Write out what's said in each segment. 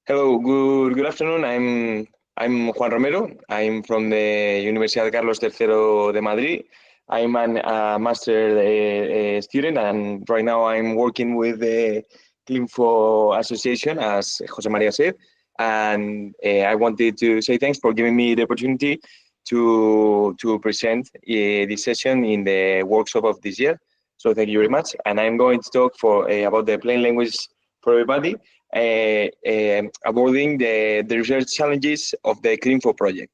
Hello, good afternoon. I'm Juan Romero. I'm from the Universidad Carlos III de Madrid. I'm a master student, and right now I'm working with the CLINFO Association, as Jose Maria said. And I wanted to say thanks for giving me the opportunity to present this session in the workshop of this year. So thank you very much. And I'm going to talk about the plain language for everybody, avoiding the research challenges of the CLINFO project.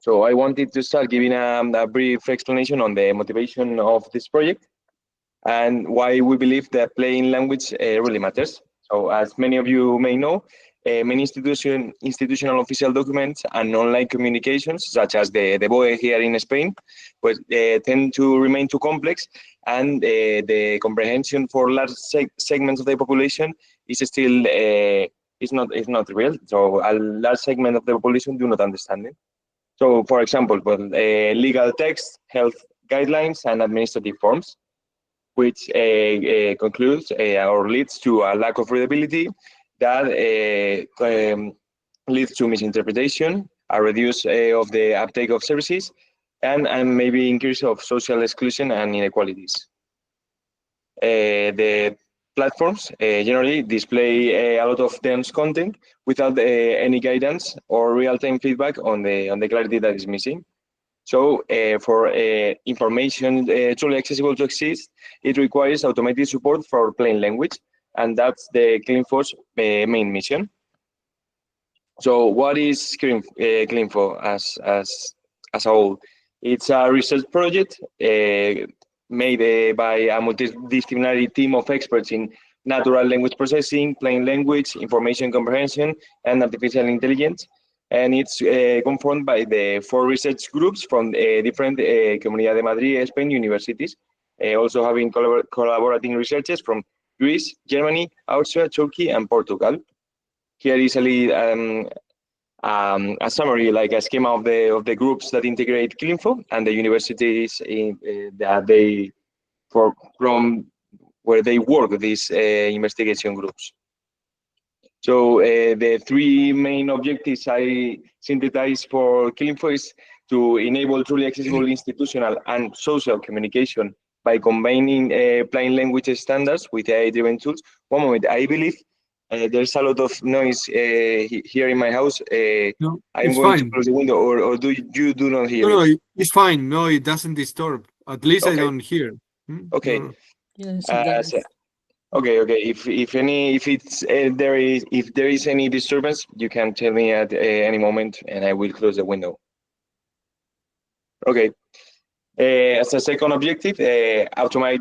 So I wanted to start giving a brief explanation on the motivation of this project and why we believe that plain language really matters. So as many of you may know, many institutional official documents and online communications, such as the BOE here in Spain, pues, tend to remain too complex, and the comprehension for large segments of the population is still is not real. So a large segment of the population do not understand it. So, for example, legal text, health guidelines, and administrative forms, which concludes or leads to a lack of readability that leads to misinterpretation, a reduce of the uptake of services, and maybe increase of social exclusion and inequalities. The platforms generally display a lot of dense content without any guidance or real-time feedback on the clarity that is missing. So for information truly accessible to exist, it requires automated support for plain language, and that's the CLINFO's main mission. So what is CLINFO as a whole? It's a research project made by a multidisciplinary team of experts in natural language processing, plain language, information comprehension, and artificial intelligence. And it's confirmed by the 4 research groups from different Comunidad de Madrid, Spain universities, also having collaborating researchers from Greece, Germany, Austria, Turkey, and Portugal. Here is a summary, like a schema of the groups that integrate CLINFO and the universities from where they work, these investigation groups. So the 3 main objectives I synthesized for CLINFO is to enable truly accessible institutional and social communication by combining plain language standards with AI-driven tools. One moment, I believe there's a lot of noise here in my house. No, I'm it's going fine. to close the window, or do you do not hear No, it? it's fine. No, it doesn't disturb. At least I Okay. don't hear. Okay. No. Yes, it does. Okay. If there is any disturbance, you can tell me at any moment, and I will close the window. Okay. As a second objective, automate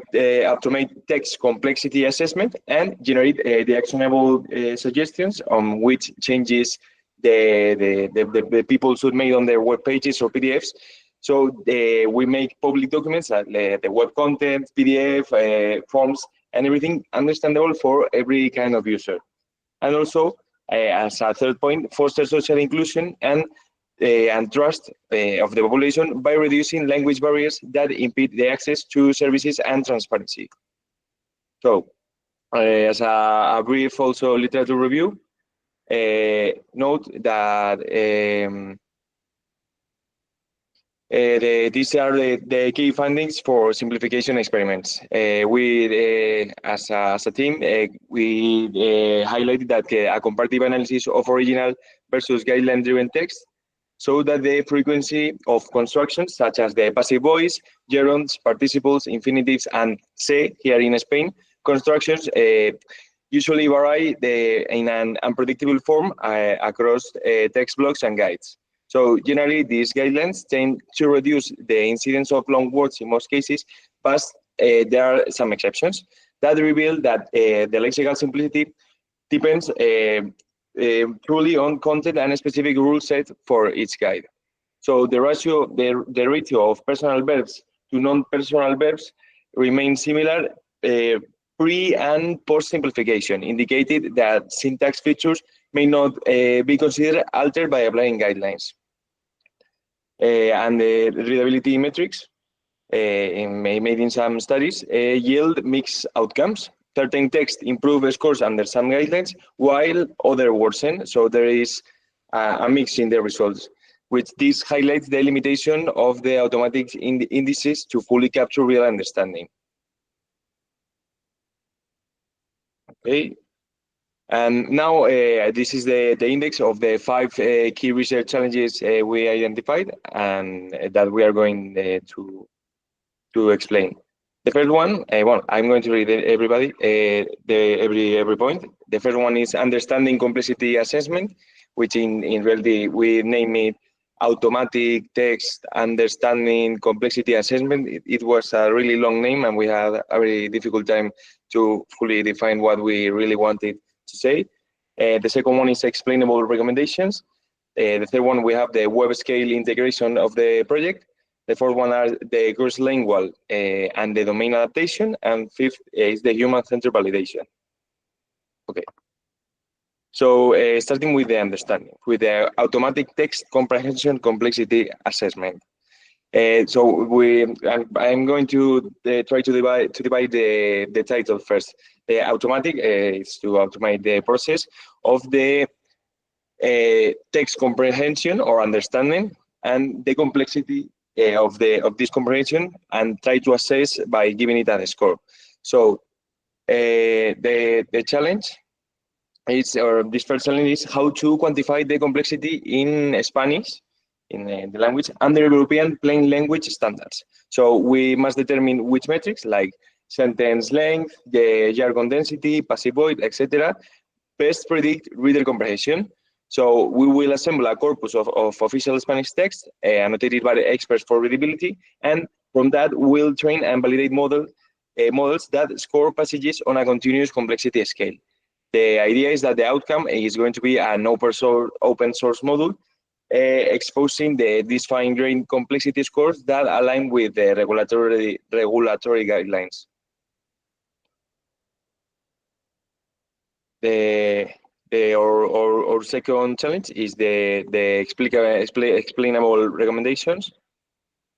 text complexity assessment and generate the actionable suggestions on which changes the people should make on their web pages or PDFs. So we make public documents, the web content, PDF, forms, and everything understandable for every kind of user. And also, as a third point, foster social inclusion and trust of the population by reducing language barriers that impede the access to services and transparency. So, as a brief also literature review, note that these are the key findings for simplification experiments. As a team, we highlighted that a comparative analysis of original versus guideline-driven text so that the frequency of constructions such as the passive voice, gerunds, participles, infinitives, and se here in Spain, constructions usually vary in an unpredictable form across text blocks and guides. So generally, these guidelines tend to reduce the incidence of long words in most cases, but there are some exceptions that reveal that the lexical simplicity depends truly on content and a specific rule set for each guide. So the ratio of personal verbs to non-personal verbs remains similar pre and post simplification, indicated that syntax features may not be considered altered by applying guidelines. And the readability metrics made in some studies yield mixed outcomes. certain text improve scores under some guidelines, while other worsen. So there is a mix in the results, which this highlights the limitation of the automatic indices to fully capture real understanding. Okay. And now this is the index of the 5 key research challenges we identified and that we are going to explain. The first one, well, I'm going to read everybody, every point. The first one is understanding complexity assessment, which in reality we name it automatic text understanding complexity assessment. It was a really long name and we had a very difficult time to fully define what we really wanted to say. The second one is explainable recommendations. The third one, we have the web scale integration of the project. The fourth one are the cross-lingual and the domain adaptation. And fifth is the human-centered validation. Okay. So starting with the understanding, with the automatic text comprehension complexity assessment. So I'm going to try to divide the title first. The automatic is to automate the process of the text comprehension or understanding, and the complexity of this comprehension, and try to assess by giving it a score. So the challenge is, or this first challenge is how to quantify the complexity in Spanish, in the language, under European plain language standards. So we must determine which metrics, like sentence length, the jargon density, passive void, etc., best predict reader comprehension. So we will assemble a corpus of official Spanish text annotated by the experts for readability, and from that we'll train and validate models that score passages on a continuous complexity scale. The idea is that the outcome is going to be an open source module exposing these fine-grained complexity scores that align with the regulatory guidelines. Our second challenge is the explainable recommendations.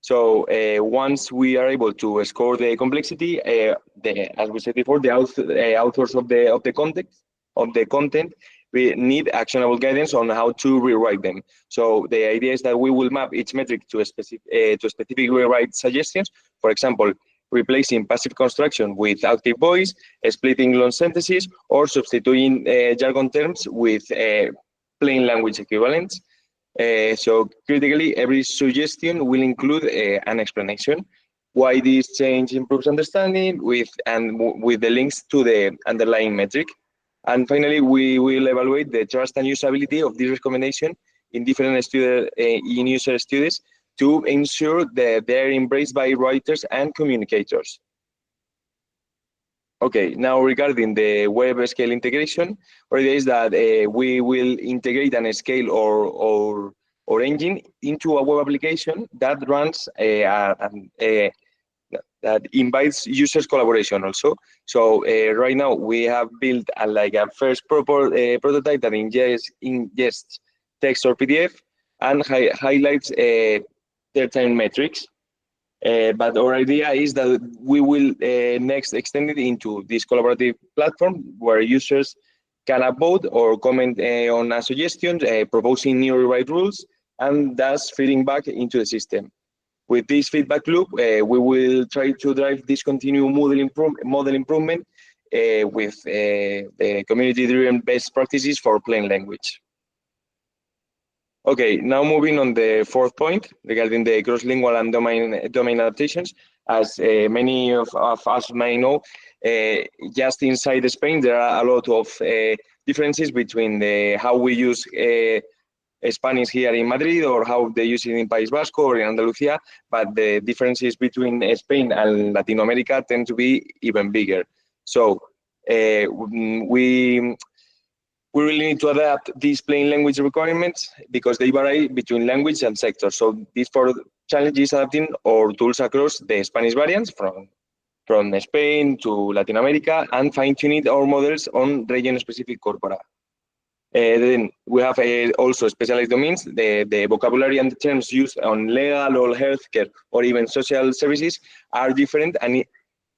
So once we are able to score the complexity, as we said before, the authors of the content, we need actionable guidance on how to rewrite them. So the idea is that we will map each metric to a specific rewrite suggestions. For example, replacing passive construction with active voice, splitting long sentences, or substituting jargon terms with plain language equivalents. So critically, every suggestion will include an explanation why this change improves understanding with the links to the underlying metric. And finally, we will evaluate the trust and usability of this recommendation in different user studies to ensure that they're embraced by writers and communicators. Okay, now regarding the web scale integration, our idea is that we will integrate an scale or engine into a web application that runs that invites users collaboration also. So right now we have built a first prototype that ingests text or PDF and highlights certain metrics. But our idea is that we will next extend it into this collaborative platform where users can upvote or comment on a suggestion, proposing new rewrite rules, and thus feeding back into the system. With this feedback loop, we will try to drive this continued model improvement with the community-driven best practices for plain language. Okay, now moving on the fourth point regarding the cross-lingual and domain adaptations. As many of us may know, just inside Spain, there are a lot of differences between how we use Spanish here in Madrid or how they use it in País Vasco or in Andalusia, but the differences between Spain and Latin America tend to be even bigger. So we really need to adapt these plain language requirements because they vary between language and sector. So these four challenges adapting our tools across the Spanish variants from Spain to Latin America and fine-tuning our models on region-specific corpora. Then we have also specialized domains. The vocabulary and the terms used on legal or healthcare or even social services are different, and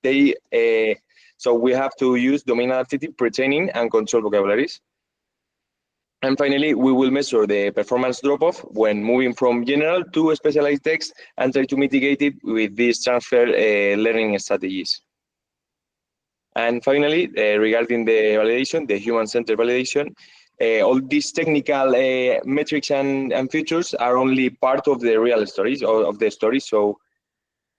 they So we have to use domain adaptive pre-training and control vocabularies. And finally, we will measure the performance drop-off when moving from general to specialized text and try to mitigate it with these transfer learning strategies. And finally, regarding the validation, the human-centered validation, all these technical metrics and features are only part of the real stories or of the story. So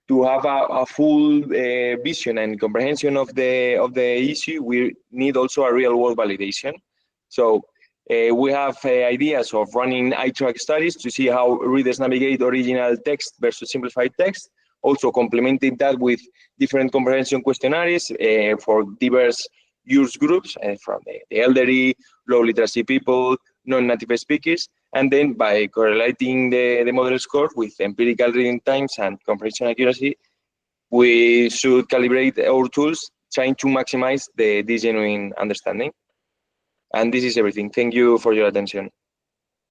to have a full vision and comprehension of the issue, we need also a real-world validation. So we have ideas of running eye-track studies to see how readers navigate original text versus simplified text. Also complementing that with different comprehension questionnaires for diverse use groups, from the elderly, low literacy people, non-native speakers, and then by correlating the model score with empirical reading times and comprehension accuracy, we should calibrate our tools trying to maximize the genuine understanding. And this is everything. Thank you for your attention.